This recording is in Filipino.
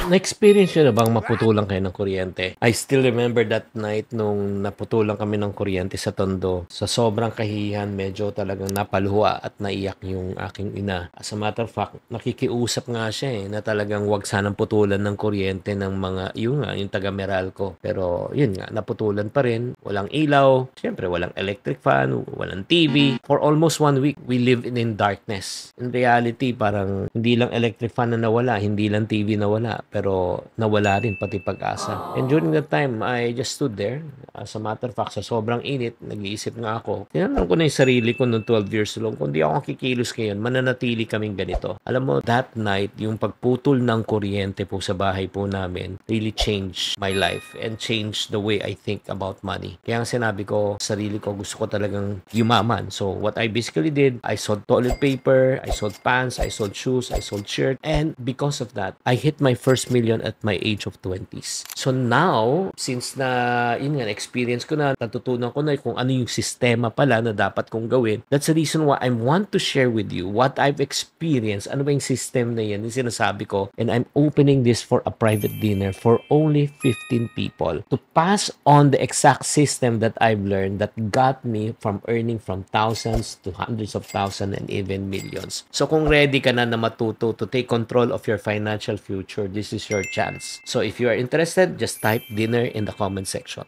Na-experience nyo na bang maputulan kayo ng kuryente? I still remember that night nung naputulan kami ng kuryente sa Tondo. Sa sobrang kahihiyan, medyo talagang napaluha at naiyak yung aking ina. As a matter of fact, nakikiusap nga siya na talagang wag sanang putulan ng kuryente ng mga, yung taga Meralco. Pero yun nga, naputulan pa rin. Walang ilaw, syempre walang electric fan, walang TV. For almost 1 week, we live in darkness. In reality, parang hindi lang electric fan na nawala, hindi lang TV nawala, pero nawala rin pati pag-asa. And during that time, I just stood there. As a matter of fact, sa sobrang init, nag-iisip nga ako. Tinanong ko na yung sarili ko noong 12 years old, kung di ako kikilos ngayon, mananatili kaming ganito. Alam mo, that night, yung pagputol ng kuryente po sa bahay po namin, really changed my life and changed the way I think about money. Kaya ang sinabi ko, sarili ko, gusto ko talagang yumaman. So, what I basically did, I sold toilet paper, I sold pants, I sold shoes, I sold shirt, and because of that, I hit my first million at my age of 20s. So now, since na, yun nga, experience ko na, natutunan ko na kung ano yung sistema pala na dapat kong gawin, that's the reason why I want to share with you what I've experienced. Ano ba yung system na yan, yung sinasabi ko, and I'm opening this for a private dinner for only 15 people to pass on the exact system that I've learned that got me from earning from thousands to hundreds of thousands and even millions. So kung ready ka na matuto to take control of your financial future, this is your chance. So if you are interested, just type dinner in the comment section.